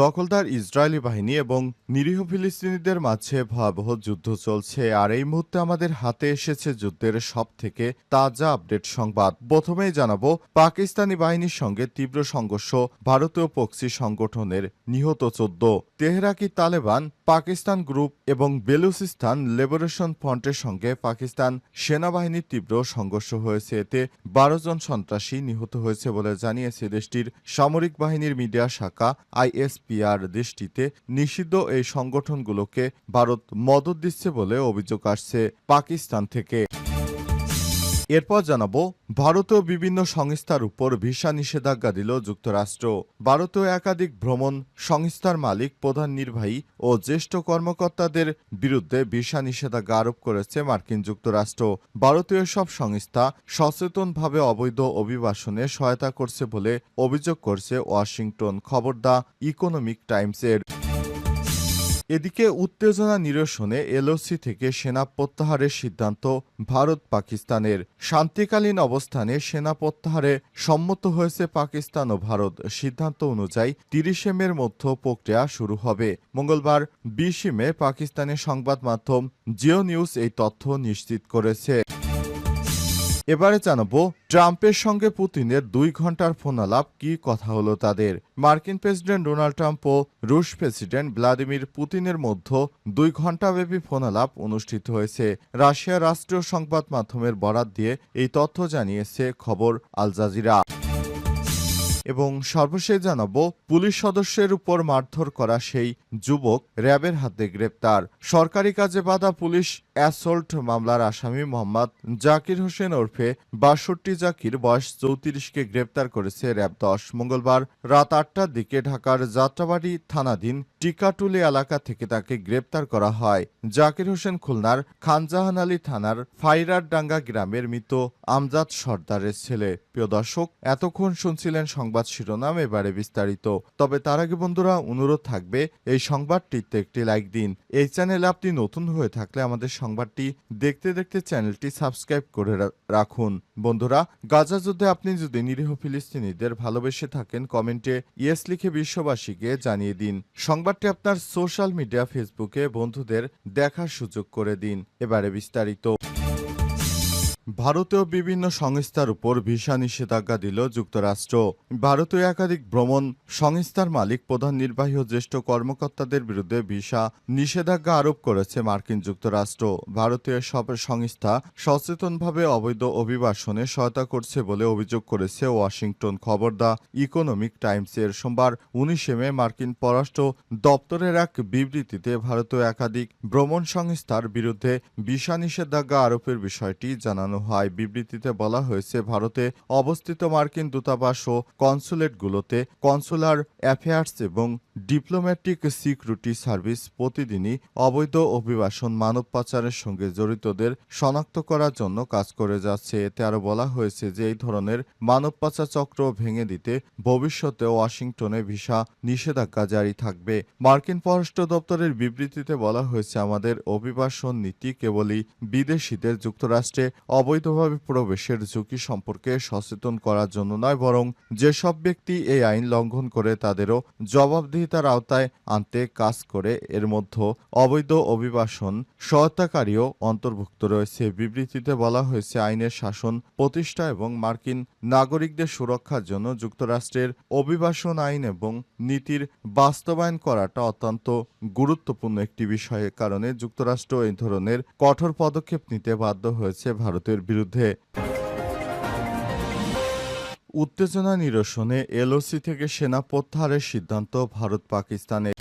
দখলদার ইসরায়েলি বাহিনী এবং নিরীহ ফিলিস্তিনিদের মাঝে ভয়াবহ যুদ্ধ চলছে, আর এই মুহূর্তে আমাদের হাতে এসেছে যুদ্ধের সবথেকে তাজা আপডেট সংবাদ। প্রথমেই জানাবো, পাকিস্তানি বাহিনীর সঙ্গে তীব্র সংঘর্ষ, ভারতীয় প্রক্সি সংগঠনের নিহত 14। তেহরাকি তালেবান পাকিস্তান গ্রুপ এবং বেলুচিস্তান লিবারেশন ফ্রন্টের সঙ্গে পাকিস্তান সেনাবাহিনীর তীব্র সংঘর্ষ হয়েছে। এতে 12 জন সন্ত্রাসী নিহত হয়েছে বলে জানিয়েছে দেশটির সামরিক বাহিনীর মিডিয়া শাখা আইএসপিআর। দেশটিতে নিষিদ্ধ এই সংগঠনগুলোকে ভারত মদদ দিচ্ছে বলে অভিযোগ আসছে পাকিস্তান থেকে। এরপর জানাবো, ভারতীয় বিভিন্ন সংস্থার উপর ভিসা নিষেধাজ্ঞা দিল যুক্তরাষ্ট্র। ভারতীয় একাধিক ভ্রমণ সংস্থার মালিক, প্রধান নির্বাহী ও জ্যেষ্ঠ কর্মকর্তাদের বিরুদ্ধে ভিসা নিষেধাজ্ঞা আরোপ করেছে মার্কিন যুক্তরাষ্ট্র। ভারতীয় সব সংস্থা সচেতনভাবে অবৈধ অভিবাসনে সহায়তা করছে বলে অভিযোগ করছে ওয়াশিংটন। খবর দ্য ইকোনমিক টাইমসের। এদিকে উত্তেজনা নিরসনে এলওসি থেকে সেনা প্রত্যাহারের সিদ্ধান্ত ভারত পাকিস্তানের। শান্তিকালীন অবস্থানে সেনা প্রত্যাহারে সম্মত হয়েছে পাকিস্তান ও ভারত। সিদ্ধান্ত অনুযায়ী 30 মের মধ্যে প্রক্রিয়া শুরু হবে। মঙ্গলবার 20 মে পাকিস্তানের সংবাদ মাধ্যম জিও নিউজ এই তথ্য নিশ্চিত করেছে। এবারে জানাবো, ট্রাম্পের সঙ্গে পুতিনের 2 ঘন্টার ফোনালাপ, কি কথা হলো তাদের। মার্কিন প্রেসিডেন্ট ডোনাল্ড ট্রাম্প ও রুশ প্রেসিডেন্ট ভ্লাদিমির পুতিনের মধ্যে 2 ঘণ্টাব্যাপী ফোনালাপ অনুষ্ঠিত হয়েছে। রাশিয়ার রাষ্ট্রীয় সংবাদ মাধ্যমের বরাত দিয়ে এই তথ্য জানিয়েছে খবর আল জাজিরা। এবং সর্বশেষ জানাবো, পুলিশ সদস্যের উপর মারধর করা সেই যুবক র্যাবের হাতে গ্রেপ্তার। সরকারি কাজে বাধা পুলিশ অ্যাসল্ট মামলার আসামি মোহাম্মদ জাকির হোসেন ওরফে 62 জাকির, বয়স 34কে গ্রেপ্তার করেছে র্যাব 10। মঙ্গলবার রাত 8টার দিকে ঢাকার যাত্রাবাড়ি থানাধীন টিকাটুলি এলাকা থেকে তাকে গ্রেপ্তার করা হয়। জাকির হোসেন খুলনার খানজাহান আলী থানার ফাইরারডাঙ্গা গ্রামের মৃত আমজাদ সর্দারের ছেলে। প্রিয় দর্শক, এতক্ষণ শুনছিলেন সংবাদ শিরোনাম, এবারে বিস্তারিত। তবে তার আগে বন্ধুরা, অনুরোধ থাকবে এই সংবাদটিতে একটি লাইক দিন। এই চ্যানেলে আপনি নতুন হয়ে থাকলে আমাদের সংবাদটি দেখতে দেখতে চ্যানেলটি সাবস্ক্রাইব করে রাখুন। বন্ধুরা, গাজা যুদ্ধে আপনি যদি নিরীহ ফিলিস্তিনিদের ভালোবেসে থাকেন, কমেন্টে ইয়েস লিখে বিশ্ববাসীকে জানিয়ে দিন। সংবাদটি আপনার সোশ্যাল মিডিয়া ফেসবুকে বন্ধুদের দেখার সুযোগ করে দিন। এবারে বিস্তারিত। ভারতীয় বিভিন্ন সংস্থার উপর ভিসা নিষেধাজ্ঞা দিল যুক্তরাষ্ট্র। ভারতীয় একাধিক ভ্রমণ সংস্থার মালিক, প্রধান নির্বাহী ও জ্যেষ্ঠ কর্মকর্তাদের বিরুদ্ধে ভিসা নিষেধাজ্ঞা আরোপ করেছে মার্কিন যুক্তরাষ্ট্র। ভারতীয় সব সংস্থা সচেতনভাবে অবৈধ অভিবাসনে সহায়তা করছে বলে অভিযোগ করেছে ওয়াশিংটন। খবর দ্য ইকোনমিক টাইমসের। সোমবার 19 মে মার্কিন পররাষ্ট্র দপ্তরের এক বিবৃতিতে ভারতীয় একাধিক ভ্রমণ সংস্থার বিরুদ্ধে ভিসা নিষেধাজ্ঞা আরোপের বিষয়টি জানানো হয়। বিবৃতিতে বলা হয়েছে, ভারতে অবস্থিত মার্কিন দূতাবাস ও কনসুলেটগুলোতে কনসুলার অ্যাফেয়ার্স এবং ডিপ্লোম্যাটিক সিকিউরিটি সার্ভিস প্রতিদিনই অবৈধ অভিবাসন, মানব পাচারের সঙ্গে জড়িতদের শনাক্ত করার জন্য কাজ করে যাচ্ছে। এতে আরও বলা হয়েছে যে এই ধরনের মানব পাচার চক্র ভেঙে দিতে ভবিষ্যতে ওয়াশিংটনে ভিসা নিষেধাজ্ঞা জারি থাকবে। মার্কিন পররাষ্ট্র দপ্তরের বিবৃতিতে বলা হয়েছে, আমাদের অভিবাসন নীতি কেবলই বিদেশিদের যুক্তরাষ্ট্রে অবৈধভাবে প্রবেশের ঝুঁকি সম্পর্কে সচেতন করার জন্য নয়, বরং যেসব ব্যক্তি এই আইন লঙ্ঘন করে তাদেরও জবাবদিহিতার আওতায় আনতে কাজ করে। এর মধ্যে অবৈধ অভিবাসন সহায়তাকারীও অন্তর্ভুক্ত রয়েছে। বিবৃতিতে বলা হয়েছে, আইনের শাসন প্রতিষ্ঠা এবং মার্কিন নাগরিকদের সুরক্ষার জন্য যুক্তরাষ্ট্রের অভিবাসন আইন এবং নীতির বাস্তবায়ন করাটা অত্যন্ত গুরুত্বপূর্ণ একটি বিষয়ের কারণে যুক্তরাষ্ট্র এই ধরনের কঠোর পদক্ষেপ নিতে বাধ্য হয়েছে ভারতের বিরুদ্ধে। উত্তেজনা নিরসনে এলওসি থেকে সেনা প্রত্যাহারের সিদ্ধান্ত ভারত পাকিস্তানের।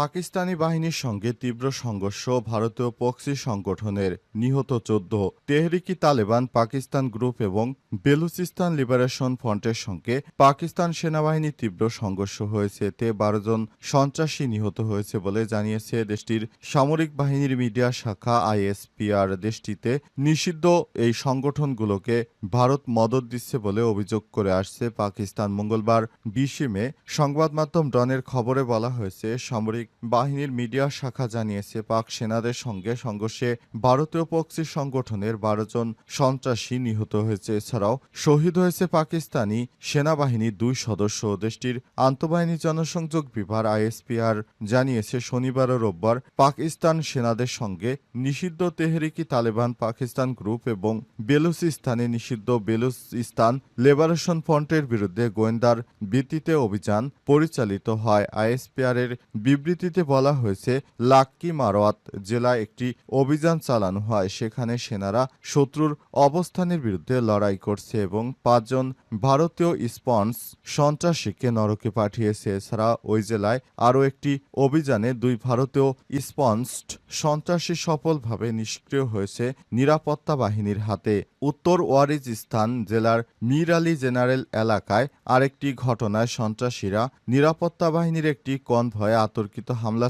পাকিস্তানি বাহিনীর সঙ্গে তীব্র সংঘর্ষ, ভারতীয় প্রক্সি সংগঠনের নিহত 14। তেহরিকি তালেবান পাকিস্তান গ্রুপ এবং বেলুচিস্তান লিবারেশন ফ্রন্টের সঙ্গে পাকিস্তান সেনাবাহিনীর তীব্র সংঘর্ষ হয়েছে। এতে 12 জন সন্ত্রাসী নিহত হয়েছে বলে জানিয়েছে দেশটির সামরিক বাহিনীর মিডিয়া শাখা আইএসপিআর। দেশটিতে নিষিদ্ধ এই সংগঠনগুলোকে ভারত মদদ দিচ্ছে বলে অভিযোগ করে আসছে পাকিস্তান। মঙ্গলবার 20 মে সংবাদ মাধ্যম ডনের খবরে বলা হয়েছে, সামরিক সামরিক বাহিনীর মিডিয়া শাখা জানিয়েছে, পাক সেনাদের সঙ্গে সংঘর্ষে ভারতীয় প্রক্সি সংগঠনের 12 জন সন্ত্রাসী নিহত হয়েছে। এছাড়াও শহীদ হয়েছে পাকিস্তানি সেনাবাহিনীর 2 সদস্য। দেশটির আন্তঃবাহিনী জনসংযোগ বিভাগ আইএসপিআর জানিয়েছে, শনিবার ও রোববার পাকিস্তান সেনাদের সঙ্গে নিষিদ্ধ তেহরিকি তালেবান পাকিস্তান গ্রুপ এবং বেলুচিস্তানে নিষিদ্ধ বেলুচিস্তান লিবারেশন ফ্রন্টের বিরুদ্ধে গোয়েন্দার ভিত্তিতে অভিযান পরিচালিত হয়। আইএসপিআর-এর বিবৃতিতে বলা হয়েছে, লাক্কি মারওয়াত জেলায় একটি অভিযান চালানো হয়। সেখানে সেনারা শত্রুর অবস্থানের বিরুদ্ধে লড়াই করছে এবং 5 জন ভারতীয় স্পন্স সন্ত্রাসীকে নরকে পাঠিয়েছে। এছাড়া ওই জেলায় আরও একটি অভিযানে 2 ভারতীয় স্পন্সড সন্ত্রাসী সফলভাবে নিষ্ক্রিয় হয়েছে নিরাপত্তা বাহিনীর হাতে। উত্তর ওয়াজিরিস্তান জেলার মির আলী জেনারেল এলাকায় আরেকটি ঘটনায় সন্ত্রাসীরা নিরাপত্তা বাহিনীর একটি কনভয়ে অতর্কিত হামলা।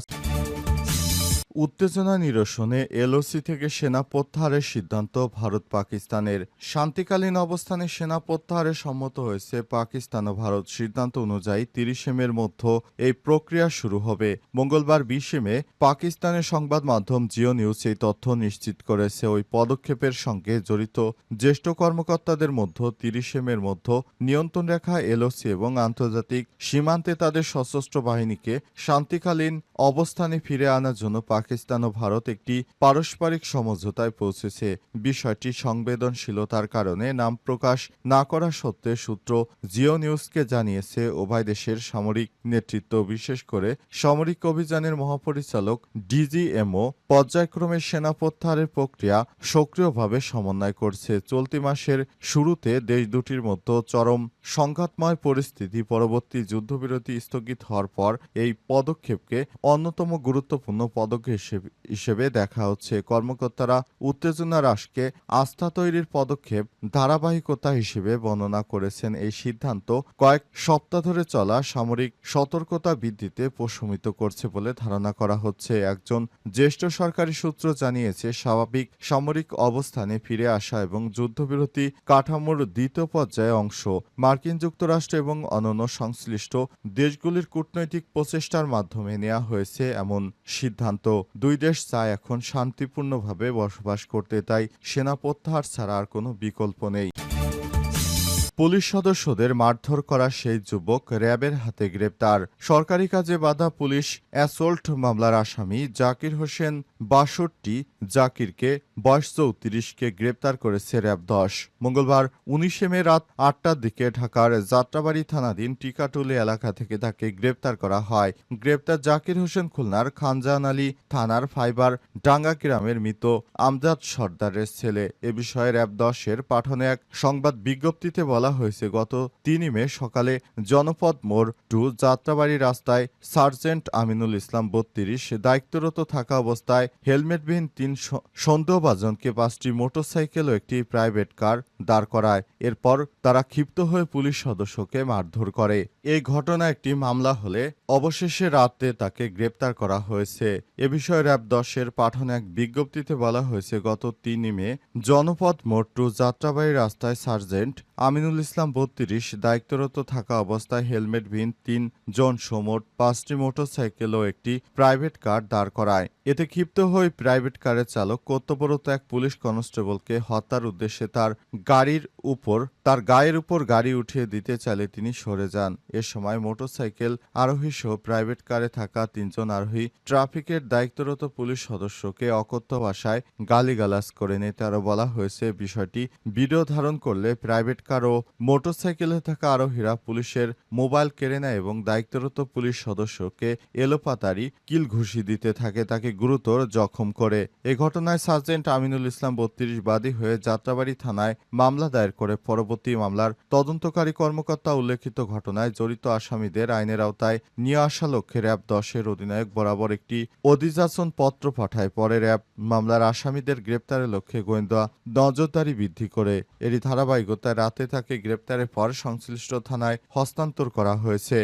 উত্তেজনা নিরসনে এলওসি থেকে সেনা প্রত্যাহারের সিদ্ধান্ত ভারত পাকিস্তানের। শান্তিকালীন অবস্থানে সেনা প্রত্যাহারে সম্মত হয়েছে পাকিস্তান ও ভারত। সিদ্ধান্ত অনুযায়ী 30 মের মধ্যে এই প্রক্রিয়া শুরু হবে। মঙ্গলবার 20 মে পাকিস্তানের সংবাদ মাধ্যম জিও নিউজ এই তথ্য নিশ্চিত করেছে। ওই পদক্ষেপের সঙ্গে জড়িত জ্যেষ্ঠ কর্মকর্তাদের মধ্যে 30 মের মধ্যে নিয়ন্ত্রণ রেখা এলওসি এবং আন্তর্জাতিক সীমান্তে তাদের সশস্ত্র বাহিনীকে শান্তিকালীন অবস্থানে ফিরে আনার জন্য পাকিস্তান ও ভারত একটি পারস্পরিক সমঝোতায় পৌঁছেছে। বিষয়টি সংবেদনশীলতার কারণে নাম প্রকাশ না করা সত্ত্বে সূত্র জিও নিউজকে জানিয়েছে, উভয় দেশের সামরিক নেতৃত্ব, বিশেষ করে সামরিক অভিযানের মহাপরিচালক ডিজিএমও পর্যায়ক্রমে সেনা প্রত্যাহারের প্রক্রিয়া সক্রিয়ভাবে সমন্বয় করছে। চলতি মাসের শুরুতে দেশ দুটির মধ্যে চরম সংঘাতময় পরিস্থিতি পরবর্তী যুদ্ধবিরতি স্থগিত হওয়ার পর এই পদক্ষেপকে অন্যতম গুরুত্বপূর্ণ পদক্ষেপ হিসেবে দেখা হচ্ছে। কর্মকর্তারা উত্তেজনা হ্রাসকে আস্থা তৈরির পদক্ষেপ ধারাবাহিকতা হিসেবে বর্ণনা করেছেন। এই সিদ্ধান্ত কয়েক সপ্তাহ ধরে চলা সামরিক সতর্কতা বৃদ্ধিতে প্রশমিত করছে বলে ধারণা করা হচ্ছে। একজন জ্যেষ্ঠ সরকারি সূত্র জানিয়েছে, স্বাভাবিক সামরিক অবস্থানে ফিরে আসা এবং যুদ্ধবিরতি কাঠামোর দ্বিতীয় পর্যায়ে অংশ মার্কিন যুক্তরাষ্ট্র এবং অন্যান্য সংশ্লিষ্ট দেশগুলির কূটনৈতিক প্রচেষ্টার মাধ্যমে নেওয়া হয়েছে এমন সিদ্ধান্ত। 2 দেশ চায় এখন শান্তিপূর্ণভাবে বসবাস করতে, তাই সেনা প্রত্যাহার ছাড়া আর কোনো বিকল্প নেই। পুলিশ সদস্যদের মারধর করা সেই যুবক র্যাবের হাতে গ্রেপ্তার। সরকারি কাজে বাধা পুলিশ অ্যাসল্ট মামলার আসামি জাকির হোসেন 62 জাকিরকে বয়স 34কে গ্রেপ্তার করেছে র্যাব 10। মঙ্গলবার 19 মে রাত 8টার দিকে ঢাকার যাত্রাবাড়ি থানাধীন টিকাটুলি এলাকা থেকে তাকে গ্রেপ্তার করা হয়। গ্রেপ্তার জাকির হোসেন খুলনার খানজাহান আলী থানার ফাইবার ডাঙ্গা গ্রামের মৃত আমজাদ সর্দারের ছেলে। এ বিষয়ে র্যাব 10-এর পাঠানো এক সংবাদ বিজ্ঞপ্তিতে বলা হয়েছে, গত 3 মে সকালে জনপদ মোড় 2 যাত্রাবাড়ি রাস্তায় সার্জেন্ট আমিনুল ইসলাম 32 দায়িত্বরত থাকা অবস্থায় হেলমেটবিহীন 3 সন্দেহভাজনকে 5টি মোটরসাইকেল ও একটি প্রাইভেট কার দাঁড় করায়। এরপর তারা ক্ষিপ্ত হয়ে পুলিশ সদস্যকে মারধর করে। এই ঘটনা একটি মামলা হলে অবশেষে রাতে তাকে গ্রেপ্তার করা হয়েছে। এ বিষয়ে র্যাব 10-এর পাঠানো এক বিজ্ঞপ্তিতে বলা হয়েছে, গত 3 মে জনপদ মোড় 2 যাত্রাবাড়ি রাস্তায় সার্জেন্ট আমিনুল ইসলাম 32 দায়িত্বরত থাকা অবস্থায় হেলমেটবিহীন 3 জন মোট 5টি মোটরসাইকেল ও একটি প্রাইভেট কার দাঁড় করায়। এতে ক্ষিপ্ত হয়ে প্রাইভেট কারের চালক কর্তব্যরত এক পুলিশ কনস্টেবলকে হত্যার উদ্দেশ্যে তার গায়ের উপর গাড়ি উঠিয়ে দিতে চাইলে তিনি সরে যান। এ সময় মোটরসাইকেল আরোহী সহ প্রাইভেট কারে থাকা 3 জন আরোহী ট্রাফিকের দায়িত্বরত পুলিশ সদস্যকে অকথ্য ভাষায় গালিগালাজ করেন। এতে আরও বলা হয়েছে, বিষয়টি ভিডিও ধারণ করলে প্রাইভেট কার ও মোটরসাইকেলে থাকা আরোহীরা পুলিশের মোবাইল কেড়ে নেয় এবং দায়িত্বরত পুলিশ সদস্যকে এলোপাতাড়ি কিল ঘুষি দিতে থাকে, তাকে গুরুতর জখম করে। এ ঘটনায় সার্জেন্ট আমিনুল ইসলাম 32 বাদী হয়ে যাত্রাবাড়ি থানায় মামলা দায়ের করে। পরবর্তী মামলার তদন্তকারী কর্মকর্তা উল্লেখিত ঘটনায় জড়িত আসামিদের আইনের আওতায় নিয়ে আসা লক্ষ্যে র্যাব 10-এর অধিনায়ক বরাবর একটি অভিযাচন পত্র পাঠায়। পরে র্যাব মামলার আসামিদের গ্রেপ্তারের লক্ষ্যে গোয়েন্দা নজরদারি বৃদ্ধি করে। এরই ধারাবাহিকতায় রাতে তাকে গ্রেপ্তারের পর সংশ্লিষ্ট থানায় হস্তান্তর করা হয়েছে।